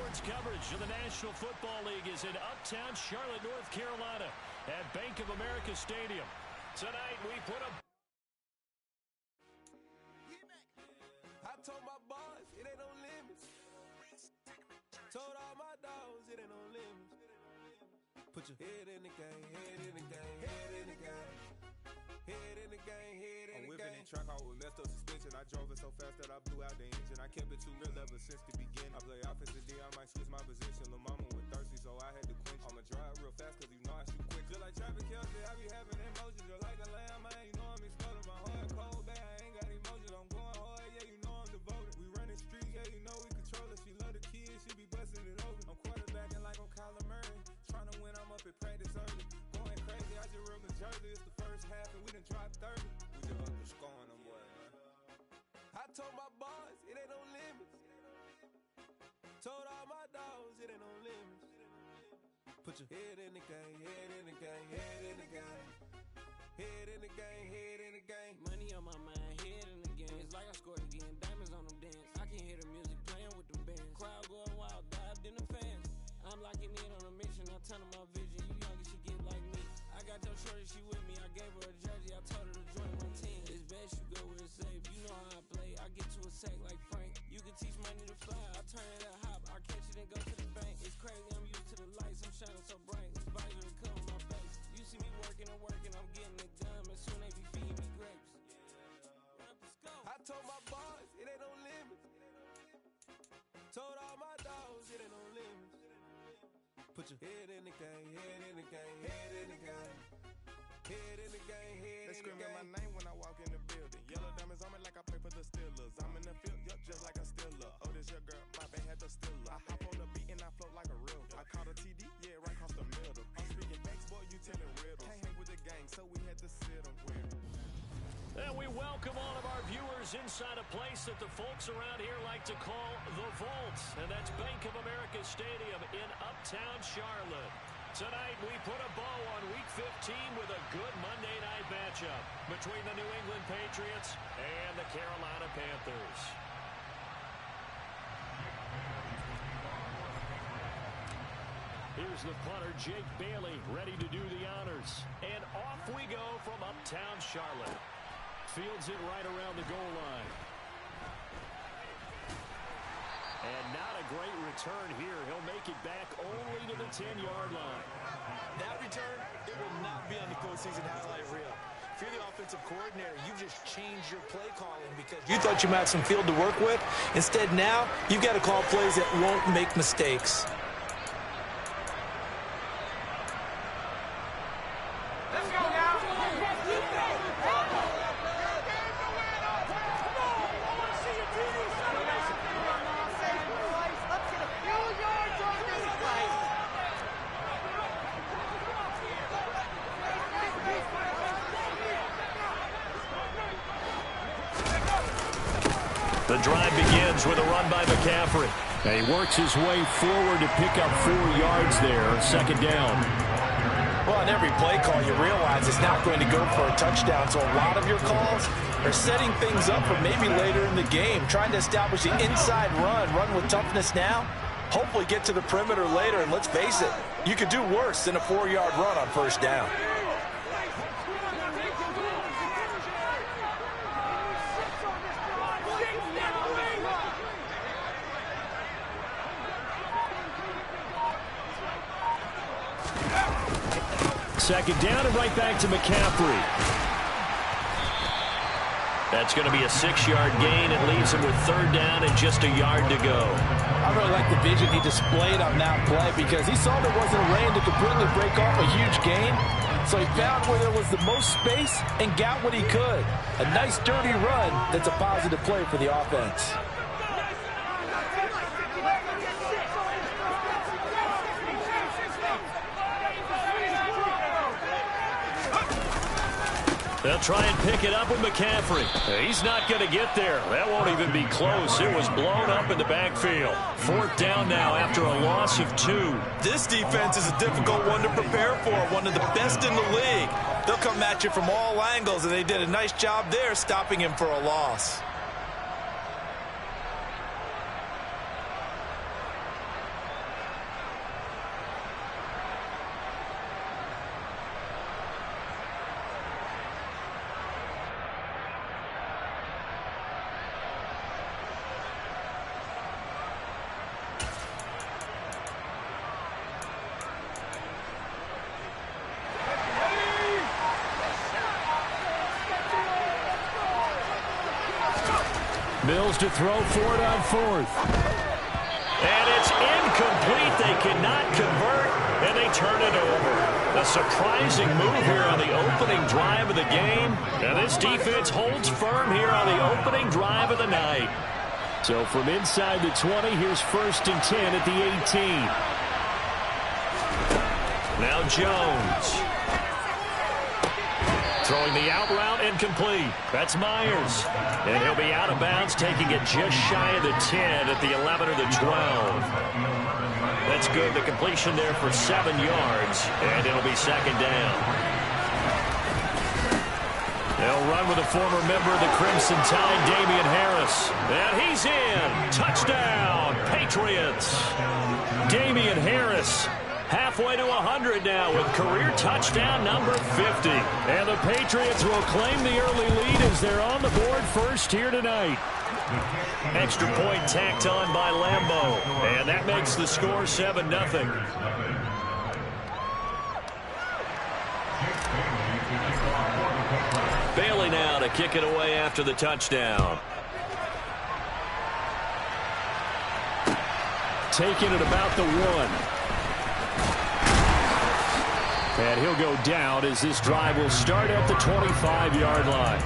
Sports coverage of the National Football League is in uptown Charlotte, North Carolina at Bank of America Stadium. Tonight we put a... I told my boys it ain't no limits. Told all my dogs it ain't no limits. Put your head in the game, head in the game, head in the game. Head in the game, head in the game. I'm whipping in track out with messed up suspension. I drove it so fast that I blew out the engine. I kept it too real ever since the beginning. I play offensive D, I might switch my position. Lil' mama was thirsty, so I had to quench. I'ma drive real fast cause you know I shoot quick. Just like traffic Kelsey, I be having emotions. Just like a lamb, man, you know I'm exploding. My heart cold, bad, I ain't got emotions. I'm going hard, yeah, you know I'm devoted. We running streets, yeah, you know we control it. She love the kids, she be busting it open. I'm quarterbacking like I'm Kyler Murray. Trying to win, I'm up at practice early. Going crazy, I just real Jersey. It's the first half and we done dropped 30. We just up and scoring them, boy, man. I told my boys it ain't no limits. Told all my dogs it ain't no limits. Put your head in the game, head in the game, head in the game. Head in the game, head in the game. Money on my mind, head in the game. It's like I scored again, diamonds on them dance. I can hear the music playing with them bands. Crowd going wild, dived in the fans. I'm locking in on a mission, I turn on my vision. You young, she get like me. I got your shorty, she with me. I gave her a jersey, I told her to join my team. It's best you go where it's safe. You know how I play. I get to a sack like Frank. You can teach money to fly. I turn it a hop. I catch it and go to the bank. It's crazy, I'm used to the lights. I'm shining so bright. This visor to come on my face. You see me working and working. I'm getting it done. And soon they be feeding me grapes. I told my boys it ain't no limits. Told all my dogs it ain't no limits. Put your head in the game, head in the game, head in the game. Head in the game, head in the game. They screaming my name when I walk in the building. Yellow diamonds on me like I play for the Steelers. I'm in the field, yup, just like a Steeler. Oh, this your girl, my band had the Steeler. I hop on the beat and I float like a real. I caught a TD, yeah, right across the middle. I'm speaking banks, boy, you telling riddles. Can't hang with the gang, so we had to sit them with. And we welcome all of our viewers inside a place that the folks around here like to call the Vault. And that's Bank of America Stadium in uptown Charlotte. Tonight we put a bow on Week 15 with a good Monday night matchup between the New England Patriots and the Carolina Panthers. Here's the punter, Jake Bailey, ready to do the honors. And off we go from uptown Charlotte. Fields it right around the goal line. And not a great return here. He'll make it back only to the 10-yard line. That return, it will not be on the postseason highlight reel. If you're the offensive coordinator, you just changed your play calling because you thought you might have some field to work with. Instead, now, you've got to call plays that won't make mistakes. Let's go now. The drive begins with a run by McCaffrey. And he works his way forward to pick up 4 yards there, second down. Well, in every play call, you realize it's not going to go for a touchdown. So a lot of your calls are setting things up for maybe later in the game, trying to establish the inside run with toughness now, hopefully get to the perimeter later. And let's face it, you could do worse than a 4-yard run on first down. Second down and right back to McCaffrey. That's going to be a 6-yard gain. It leaves him with third down and just a yard to go. I really like the vision he displayed on that play because he saw there wasn't a lane to completely break off a huge gain. So he found where there was the most space and got what he could. A nice dirty run that's a positive play for the offense. They'll try and pick it up with McCaffrey. He's not going to get there. That won't even be close. It was blown up in the backfield. Fourth down now after a loss of 2. This defense is a difficult one to prepare for, one of the best in the league. They'll come at you from all angles, and they did a nice job there stopping him for a loss. Mills to throw for it on fourth. And it's incomplete. They cannot convert, and they turn it over. A surprising move here on the opening drive of the game. And this defense holds firm here on the opening drive of the night. So from inside the 20, here's 1st and 10 at the 18. Now Jones. Throwing the out route incomplete. That's Myers. And he'll be out of bounds, taking it just shy of the 10 at the 11 or the 12. That's good. The completion there for 7 yards, and it'll be 2nd down. They'll run with a former member of the Crimson Tide, Damian Harris. And he's in. Touchdown, Patriots. Damian Harris. Halfway to 100 now with career touchdown number 50. And the Patriots will claim the early lead as they're on the board first here tonight. Extra point tacked on by Lambeau. And that makes the score 7-0. Bailey now to kick it away after the touchdown. Taking it about the 1. And he'll go down as this drive will start at the 25-yard line.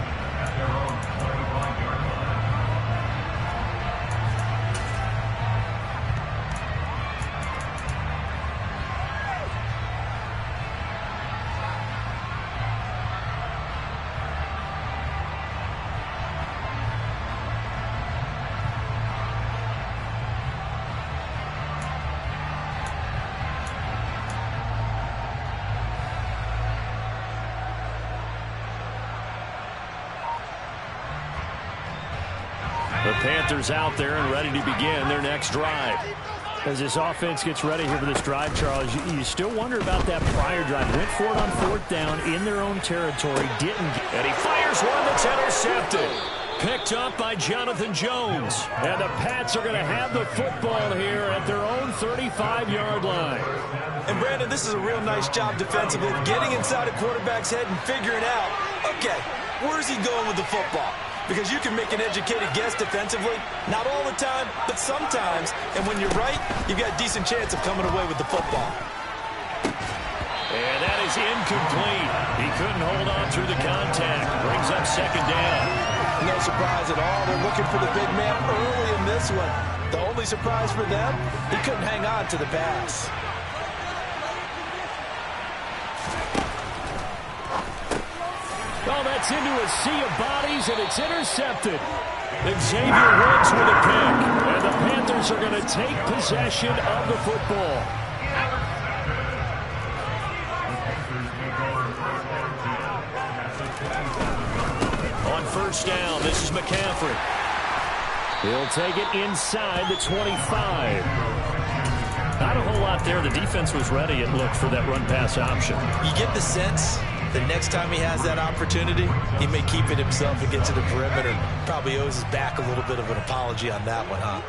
The Panthers out there and ready to begin their next drive. As this offense gets ready here for this drive, Charles, you still wonder about that prior drive. Went for it on 4th down in their own territory. Didn't get. And he fires one that's intercepted. Picked up by Jonathan Jones. And the Pats are going to have the football here at their own 35-yard line. And Brandon, this is a real nice job defensively, getting inside a quarterback's head and figuring out, okay, where's he going with the football? Because you can make an educated guess defensively, not all the time, but sometimes. And when you're right, you've got a decent chance of coming away with the football. And that is incomplete. He couldn't hold on through the contact. Brings up 2nd down. No surprise at all. They're looking for the big man early in this one. The only surprise for them, he couldn't hang on to the pass. Oh, that's into a sea of bodies, and it's intercepted. Xavier Woods with a pick. And the Panthers are going to take possession of the football. On 1st down, this is McCaffrey. He'll take it inside the 25. Not a whole lot there. The defense was ready, it looked, for that run-pass option. You get the sense the next time he has that opportunity, he may keep it himself and get to the perimeter. Probably owes his back a little bit of an apology on that one, huh?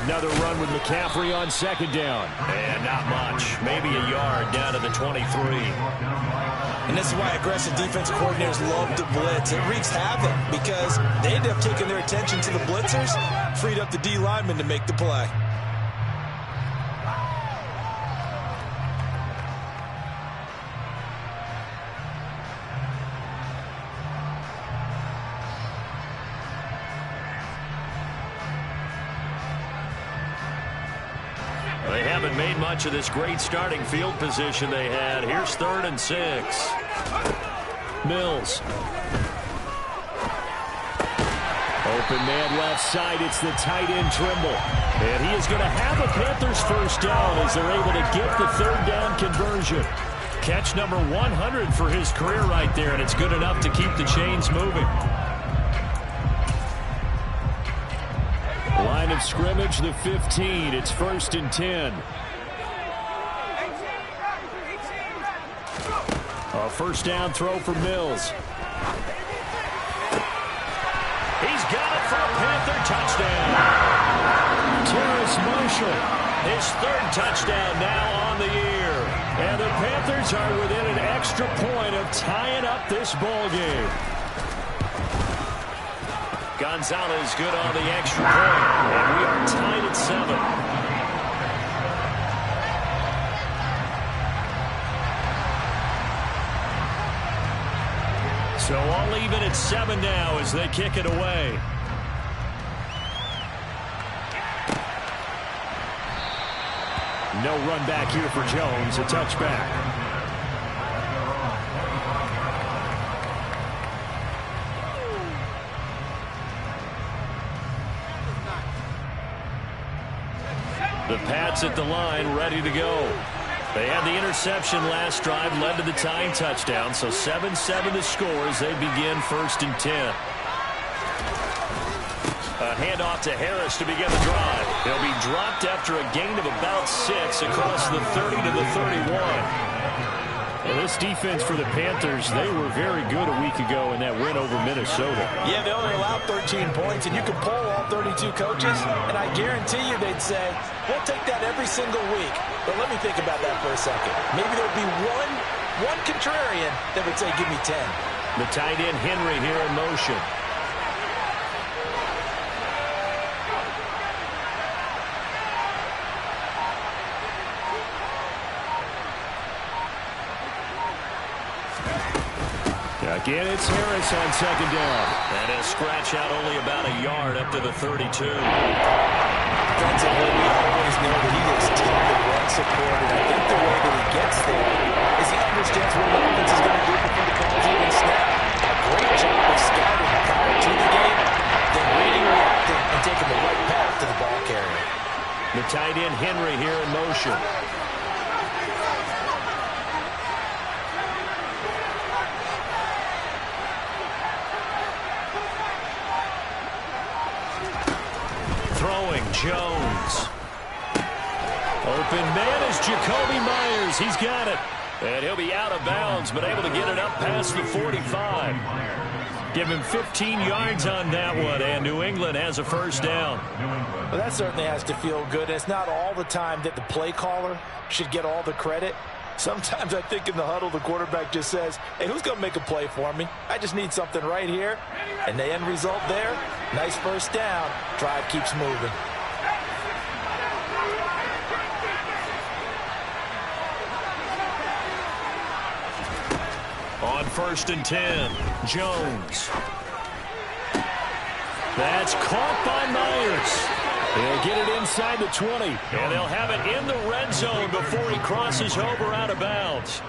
Another run with McCaffrey on 2nd down. And not much. Maybe a yard down to the 23. And this is why aggressive defensive coordinators love to blitz. It wreaks havoc because they end up taking their attention to the blitzers, freed up the D lineman to make the play. They haven't made much of this great starting field position they had. Here's 3rd and 6. Mills. Open man left side. It's the tight end Trimble. And he is going to have a Panthers 1st down as they're able to get the 3rd down conversion. Catch number 100 for his career right there, and it's good enough to keep the chains moving. Line of scrimmage, the 15. It's 1st and 10. A 1st down throw for Mills. He's got it for a Panther touchdown. Terrace Marshall, his 3rd touchdown now on the year. And the Panthers are within an extra point of tying up this ball game. Gonzalez good on the extra point. And we are tied at 7. So all even at 7 now as they kick it away. No run back here for Jones. A touchback. The Pats at the line, ready to go. They had the interception last drive, led to the tying touchdown. So 7-7 the score as they begin 1st and 10. A handoff to Harris to begin the drive. He'll be dropped after a gain of about 6 across the 30 to the 31. Well, this defense for the Panthers, they were very good a week ago in that win over Minnesota. Yeah, they only allowed 13 points, and you can poll all 32 coaches, and I guarantee you they'd say, we'll take that every single week. But let me think about that for a second. Maybe there'd be one contrarian that would say, give me 10. The tight end Henry here in motion. Again, it's Harris on 2nd down. And he'll scratch out only about a yard up to the 32. Defensively, we always know that he is tough and run support, and I think the way that he gets there is he understands what the offense is going to do before the call's even snap. A great job of scouting prior to the game, then reading, reacting, and taking the right path to the ball carrier. The tight end Henry here in motion. Throwing, Jones. Open man is Jacoby Myers. He's got it. And he'll be out of bounds, but able to get it up past the 45. Give him 15 yards on that one, and New England has a 1st down. Well, that certainly has to feel good. It's not all the time that the play caller should get all the credit. Sometimes I think in the huddle, the quarterback just says, hey, who's going to make a play for me? I just need something right here. And the end result there, nice 1st down. Drive keeps moving. On 1st and 10, Jones. That's caught by Myers. He'll get it inside the 20, and they'll have it in the red zone before he crosses over out of bounds.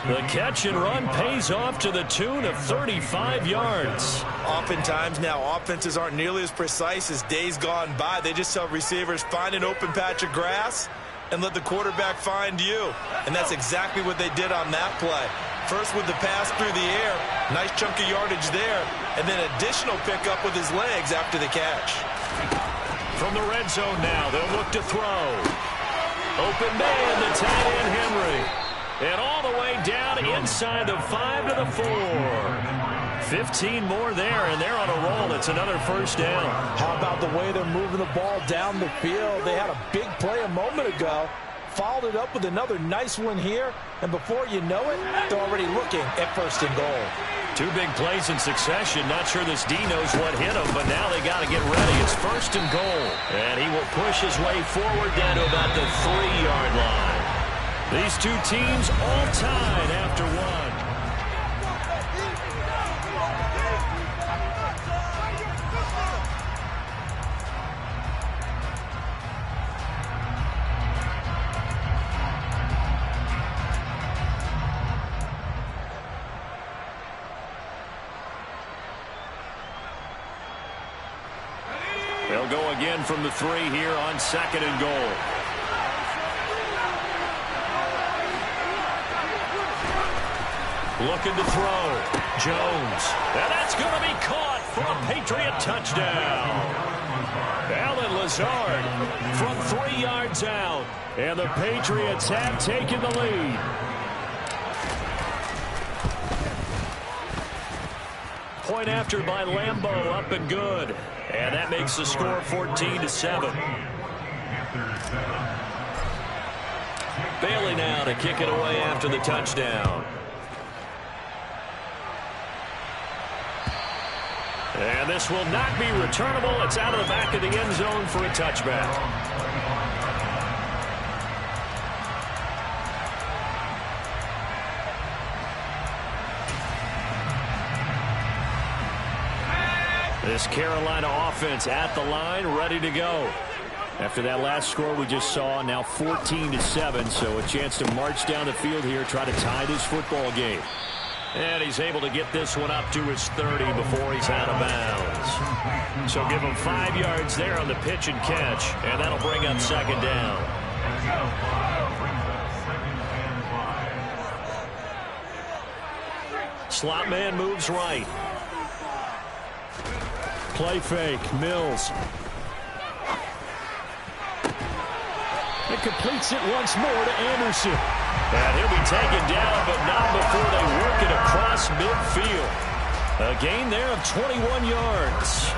The catch and run pays off to the tune of 35 yards. Oftentimes now offenses aren't nearly as precise as days gone by. They just tell receivers, find an open patch of grass and let the quarterback find you. And that's exactly what they did on that play. First with the pass through the air, nice chunk of yardage there, and then additional pickup with his legs after the catch. From the red zone now, they'll look to throw. Open man, the tight end Henry. And all the way down inside the 5 to the 4. 15 more there, and they're on a roll. It's another 1st down. How about the way they're moving the ball down the field? They had a big play a moment ago. Followed it up with another nice one here. And before you know it, they're already looking at 1st and goal. 2 big plays in succession. Not sure this D knows what hit him, but now they got to get ready. It's 1st and goal. And he will push his way forward down to about the 3-yard line. These two teams all tied after 1. They'll go again from the 3 here on 2nd and goal. Looking to throw. Jones. And that's going to be caught for a Patriot touchdown. Allen Lazard from 3 yards out. And the Patriots have taken the lead. Point after by Lambeau, up and good. And that makes the score 14-7. Bailey now to kick it away after the touchdown. And this will not be returnable. It's out of the back of the end zone for a touchback. This Carolina offense at the line, ready to go. After that last score we just saw, now 14-7, so a chance to march down the field here, try to tie this football game. And he's able to get this one up to his 30 before he's out of bounds. So give him 5 yards there on the pitch and catch, and that'll bring up second down. Slot man moves right. Play fake, Mills. It completes it once more to Anderson. And he'll be taken down, but not before they work it across midfield. A gain there of 21 yards.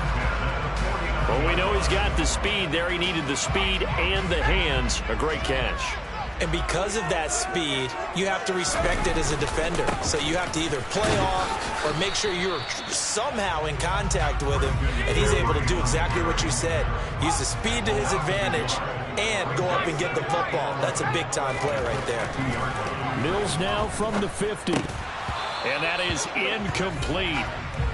Well, we know he's got the speed there. He needed the speed and the hands. A great catch. And because of that speed, you have to respect it as a defender. So you have to either play off or make sure you're somehow in contact with him. And he's able to do exactly what you said. Use the speed to his advantage and go up and get the football. That's a big-time play right there. Mills now from the 50. And that is incomplete.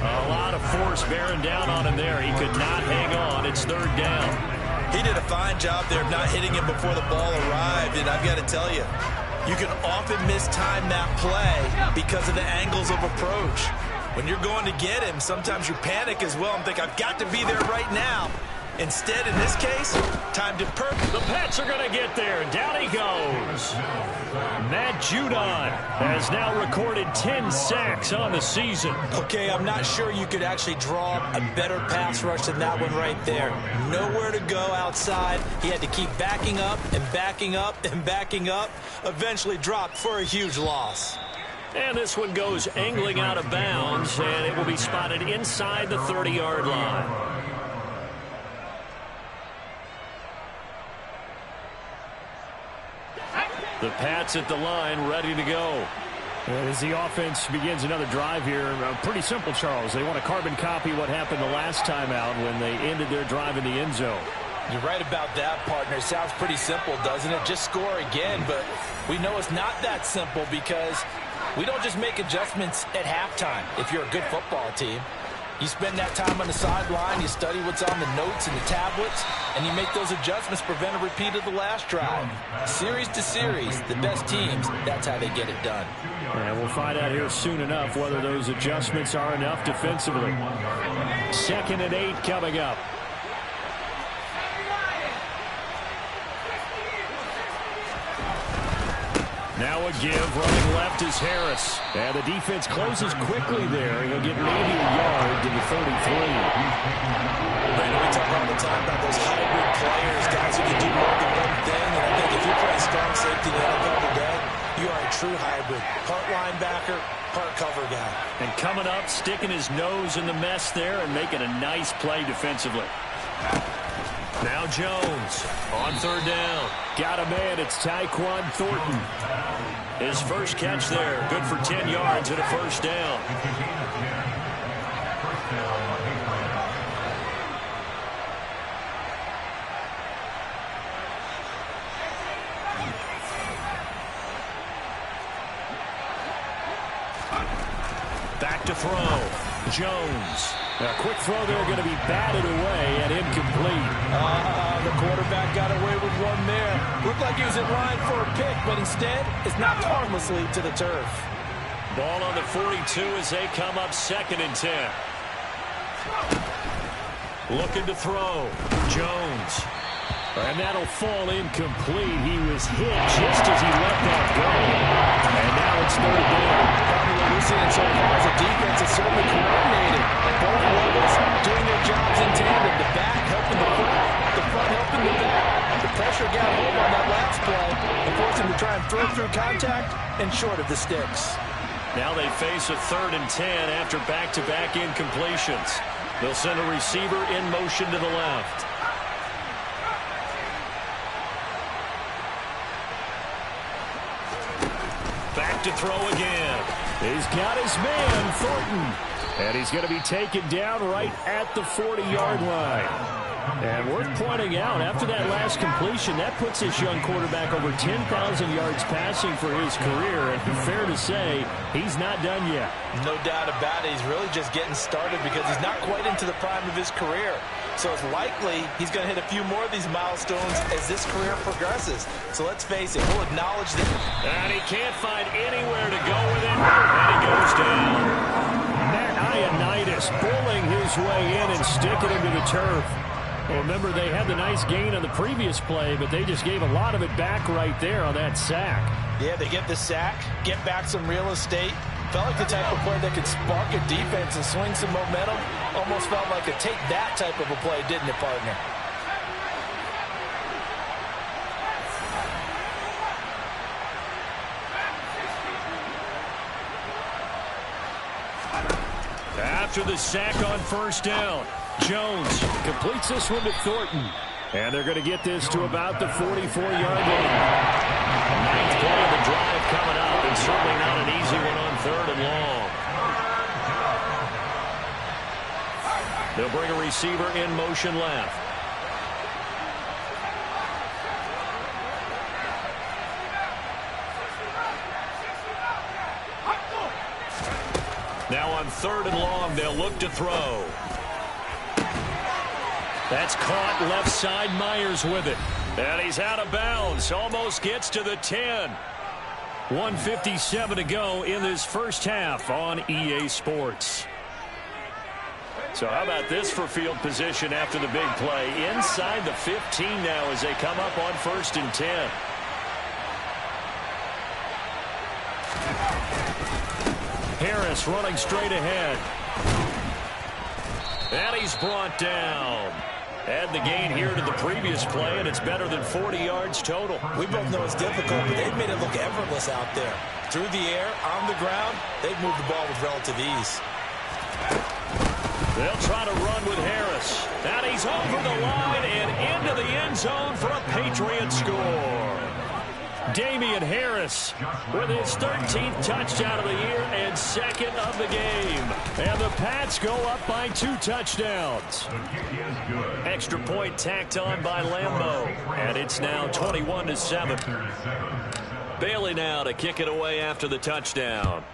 A lot of force bearing down on him there. He could not hang on. It's third down. He did a fine job there of not hitting him before the ball arrived, and I've got to tell you, you can often mistime that play because of the angles of approach. When you're going to get him, sometimes you panic as well and think, I've got to be there right now. Instead, in this case, time to perk. The Pats are going to get there, and down he goes. Matt Judon has now recorded 10 sacks on the season. Okay, I'm not sure you could actually draw a better pass rush than that one right there. Nowhere to go outside. He had to keep backing up and backing up and backing up. Eventually dropped for a huge loss. And this one goes angling out of bounds, and it will be spotted inside the 30-yard line. The Pats at the line, ready to go. As the offense begins another drive here, pretty simple, Charles. They want to carbon copy what happened the last time out when they ended their drive in the end zone. You're right about that, partner. Sounds pretty simple, doesn't it? Just score again, but we know it's not that simple because we don't just make adjustments at halftime if you're a good football team. You spend that time on the sideline, you study what's on the notes and the tablets, and you make those adjustments, prevent a repeat of the last drive. Series to series, the best teams, that's how they get it done. And we'll find out here soon enough whether those adjustments are enough defensively. 2nd and 8 coming up. Now a give, running left is Harris. And the defense closes quickly there. He'll get maybe a yard to the 33. Brandon, we talk all the time about those hybrid players, guys who can do more than one thing. And I think if you're playing strong safety in the NFL today, you are a true hybrid. Part linebacker, part cover guy. And coming up, sticking his nose in the mess there and making a nice play defensively. Now Jones on third down. Got a man. It's Tyquan Thornton. His first catch there. Good for 10 yards and a first down. Back to throw. Jones. A quick throw there, going to be batted away and incomplete. The quarterback got away with one there. Looked like he was in line for a pick, but instead, it's knocked harmlessly to the turf. Ball on the 42 as they come up 2nd and 10. Looking to throw. Jones. And that'll fall incomplete. He was hit just as he let that go. And now it's third down. What we're seeing so far as a defense is certainly coordinated. Both levels doing their jobs in tandem. The back helping the front helping the back. The pressure got home on that last play and forced him to try and throw through contact and short of the sticks. Now they face a 3rd and 10 after back-to-back incompletions. They'll send a receiver in motion to the left. Back to throw again. He's got his man, Thornton. And he's going to be taken down right at the 40-yard line. And worth pointing out, after that last completion, that puts this young quarterback over 10,000 yards passing for his career. And fair to say, he's not done yet. No doubt about it. He's really just getting started because he's not quite into the prime of his career. So it's likely he's going to hit a few more of these milestones as this career progresses. So let's face it, we'll acknowledge that. And he can't find anywhere to go with it. And he goes down. Matt Ioannidis pulling his way in and sticking him to the turf. Well, remember, they had the nice gain on the previous play, but they just gave a lot of it back right there on that sack. Yeah, they get the sack, get back some real estate. Felt like the type of play that could spark a defense and swing some momentum. Almost felt like a take that type of a play, didn't it, partner? After the sack on first down, Jones completes this one to Thornton. And they're going to get this to about the 44-yard line. Ninth play of the drive coming up, and certainly not an easy one on 3rd and long. They'll bring a receiver in motion left. Now on 3rd and long, they'll look to throw. That's caught left side. Myers with it. And he's out of bounds. Almost gets to the 10. 1:57 to go in this first half on EA Sports. So how about this for field position after the big play? Inside the 15 now as they come up on 1st and 10. Harris running straight ahead. And he's brought down. Add the gain here to the previous play, and it's better than 40 yards total. We both know it's difficult, but they've made it look effortless out there. Through the air, on the ground, they've moved the ball with relative ease. They'll try to run with Harris. And he's over the line and into the end zone for a Patriot score. Damian Harris with his 13th touchdown of the year and 2nd of the game. And the Pats go up by 2 touchdowns. Extra point tacked on by Lambeau. And it's now 21-7. Bailey now to kick it away after the touchdown.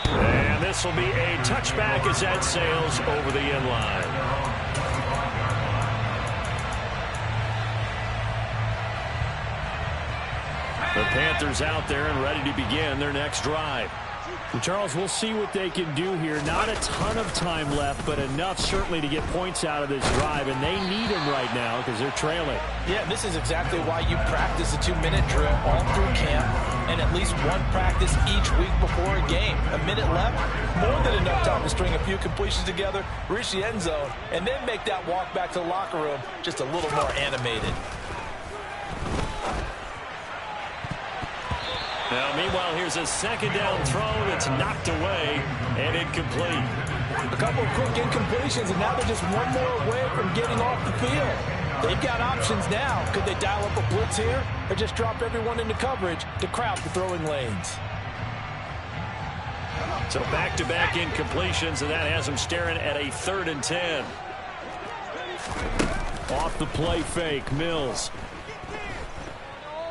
And this will be a touchback as that sails over the end line. The Panthers out there and ready to begin their next drive. And Charles, we'll see what they can do here. Not a ton of time left, but enough certainly to get points out of this drive, and they need them right now because they're trailing. Yeah, this is exactly why you practice a 2-minute drill all through camp and at least one practice each week before a game. A minute left, more than enough time to string a few completions together, reach the end zone, and then make that walk back to the locker room just a little more animated. Now, meanwhile, here's a 2nd down throw that's knocked away and incomplete. A couple of quick incompletions, and now they're just one more away from getting off the field. They've got options now. Could they dial up a blitz here or just drop everyone into coverage to crowd the throwing lanes? So back-to-back incompletions, and that has them staring at a 3rd and 10. Off the play fake, Mills.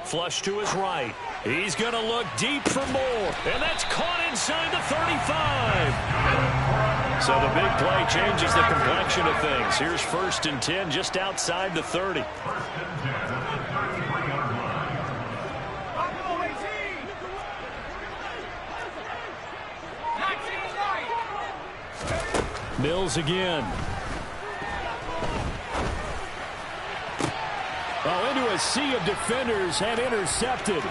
Flush to his right. He's going to look deep for more. And that's caught inside the 35. So the big play changes the complexion of things. Here's 1st and 10 just outside the 30. Mills again. Oh, into a sea of defenders and intercepted.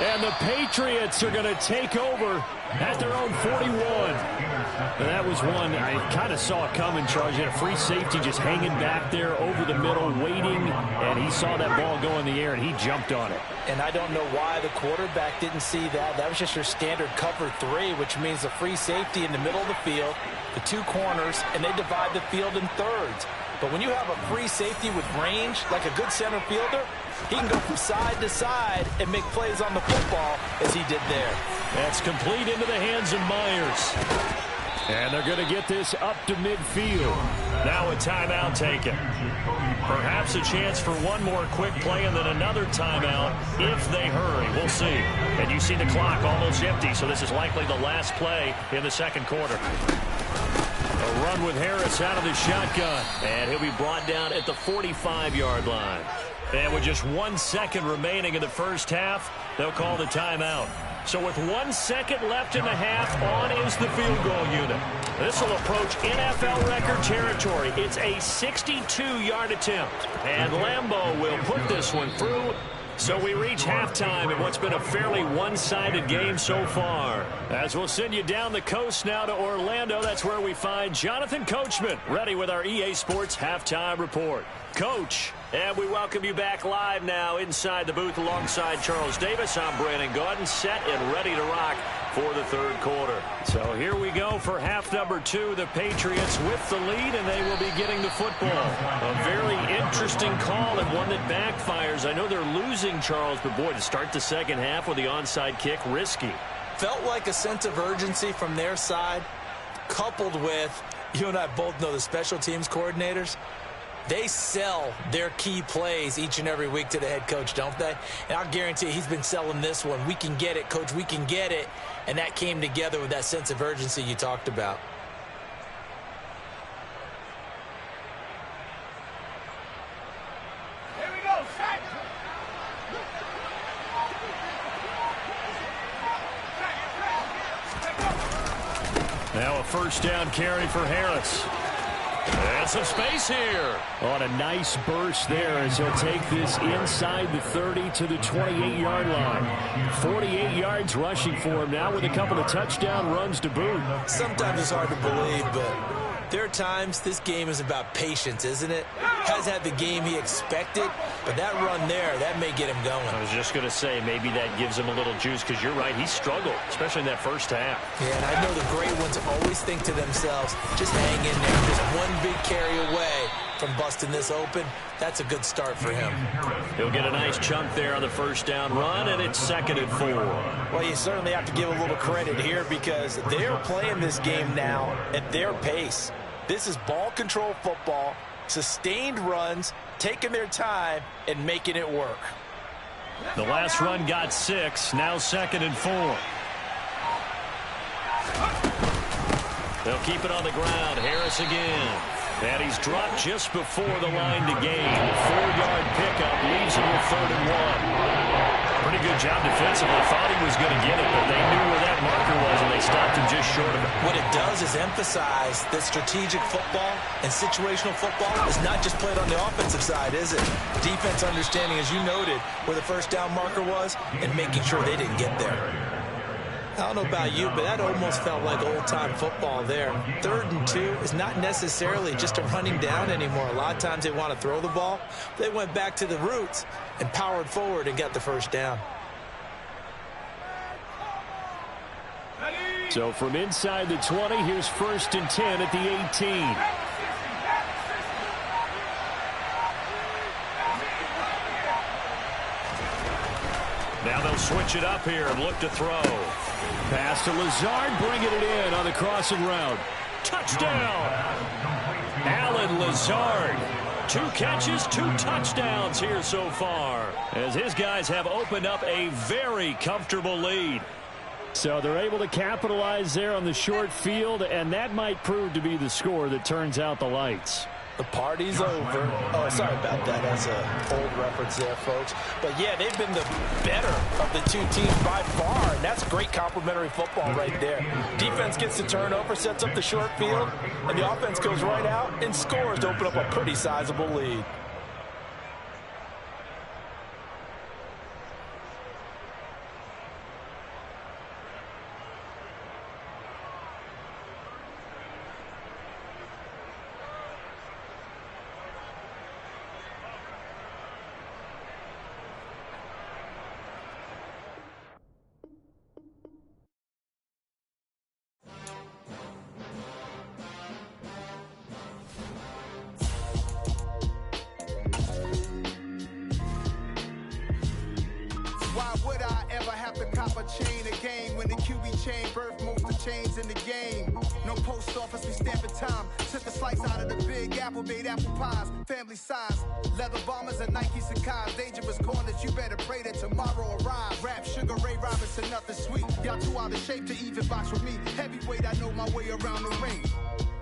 And the Patriots are going to take over at their own 41. And that was one I kind of saw coming, Charles. You had a free safety just hanging back there over the middle, waiting, and he saw that ball go in the air, and he jumped on it. And I don't know why the quarterback didn't see that. That was just your standard cover 3, which means a free safety in the middle of the field, the 2 corners, and they divide the field in thirds. But when you have a free safety with range, like a good center fielder, he can go from side to side and make plays on the football as he did there. That's complete into the hands of Myers. And they're going to get this up to midfield. Now a timeout taken. Perhaps a chance for one more quick play and then another timeout if they hurry. We'll see. And you see the clock almost empty, so this is likely the last play in the second quarter. A run with Harris out of the shotgun. And he'll be brought down at the 45-yard line. And with just 1 second remaining in the first half, they'll call the timeout. So with 1 second left in the half, on is the field goal unit. This will approach NFL record territory. It's a 62-yard attempt. And Lambeau will put this one through. So we reach halftime in what's been a fairly one-sided game so far. As we'll send you down the coast now to Orlando, that's where we find Jonathan Coachman, ready with our EA Sports Halftime Report. Coach, and we welcome you back live now inside the booth alongside Charles Davis. I'm Brandon Gaudin, set and ready to rock for the third quarter. So here we go for half number 2. The Patriots with the lead, and they will be getting the football. A very interesting call and one that backfires. I know they're losing, Charles, but boy, to start the second half with the onside kick, risky. Felt like a sense of urgency from their side, coupled with, you and I both know the special teams coordinators, they sell their key plays each and every week to the head coach, don't they? And I'll guarantee you he's been selling this one. We can get it, coach, we can get it. And that came together with that sense of urgency you talked about. Here we go, set! Now a first down carry for Harris. And some space here. On a nice burst there as he'll take this inside the 30 to the 28-yard line. 48 yards rushing for him now with a couple of touchdown runs to boot. Sometimes it's hard to believe, but there are times this game is about patience, isn't it? Has had the game he expected, but that run there, that may get him going. I was just going to say, maybe that gives him a little juice because you're right, he struggled, especially in that first half. Yeah, and I know the great ones always think to themselves, just hang in there, just one big carry away from busting this open. That's a good start for him. He'll get a nice chunk there on the first down run, and it's 2nd and 4. Well, you certainly have to give a little credit here because they're playing this game now at their pace. This is ball control football, sustained runs, taking their time, and making it work. The last run got 6, now 2nd and 4. They'll keep it on the ground. Harris again. And he's dropped just before the line to gain. 4-yard pickup leaves him with 3rd and 1. Pretty good job defensively. Thought he was going to get it, but they knew where that marker was, and they stopped him just short of it. What it does is emphasize that strategic football and situational football is not just played on the offensive side, is it? Defense understanding, as you noted, where the first down marker was and making sure they didn't get there. I don't know about you, but that almost felt like old-time football there. 3rd and 2 is not necessarily just a running down anymore. A lot of times they want to throw the ball. They went back to the roots and powered forward and got the first down. So from inside the 20, here's 1st and 10 at the 18. Now they'll switch it up here and look to throw. Pass to Lazard, bringing it in on the crossing route. Touchdown! Alan Lazard. 2 catches, 2 touchdowns here so far, as his guys have opened up a very comfortable lead. So they're able to capitalize there on the short field, and that might prove to be the score that turns out the lights. The party's over. Oh, sorry about that. That's an old reference there, folks. But, yeah, they've been the better of the 2 teams by far, and that's great complimentary football right there. Defense gets the turnover, sets up the short field, and the offense goes right out and scores to open up a pretty sizable lead. Why would I ever have to cop a chain again when the QB chain birthed most of chains in the game? No post office, we stamping time. Took a slice out of the big apple, made apple pies. Family size, leather bombers and Nike Sacai's. Dangerous corners, you better pray that tomorrow arrives. Rap, Sugar Ray Robinson, nothing sweet. Y'all too out of shape to even box with me. Heavyweight, I know my way around the ring.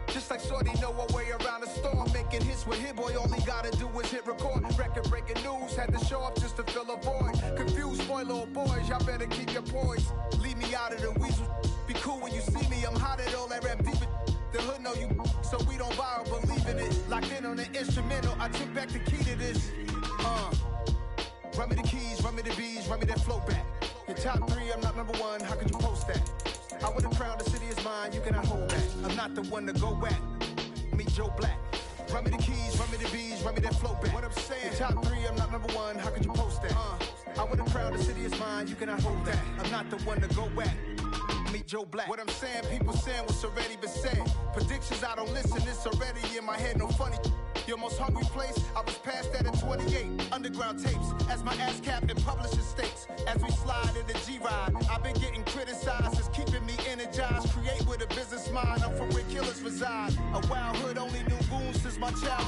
Just like Shorty know her way around the storm. Making hits with Hit Boy, all he gotta do is hit record. Record breaking news, had to show up just to fill a void. Confused boy, little boys, y'all better keep your poise. Leave me out of the weasel. Be cool when you see me, I'm hot at all that rap deep. The hood know you, so we don't borrow, believe in it. Locked in on the instrumental, I took back the key to this. Run me the keys, run me the bees, run me that flow back. Your top 3, I'm not number 1, how could you post that? I would've crowned the city is mine, you cannot hold that. I'm not the one to go at. Meet Joe Black. Run me the keys, run me the bees, run me that flow back. What I'm saying, your top 3, I'm not number 1, how could you post that? I would've crowned the city is mine, you cannot hold that. I'm not the one to go at. Meet Joe Black. What I'm saying, people saying what's already been said. Predictions, I don't listen, it's already in my head, no funny. Your most hungry place, I was past that at 28. Underground tapes, as my ass cap in publishing states. As we slide in the G-Ride, I've been getting criticized, it's keeping me energized. Create with a business mind, I'm from where killers reside. A wild hood, only knew goons since my childhood.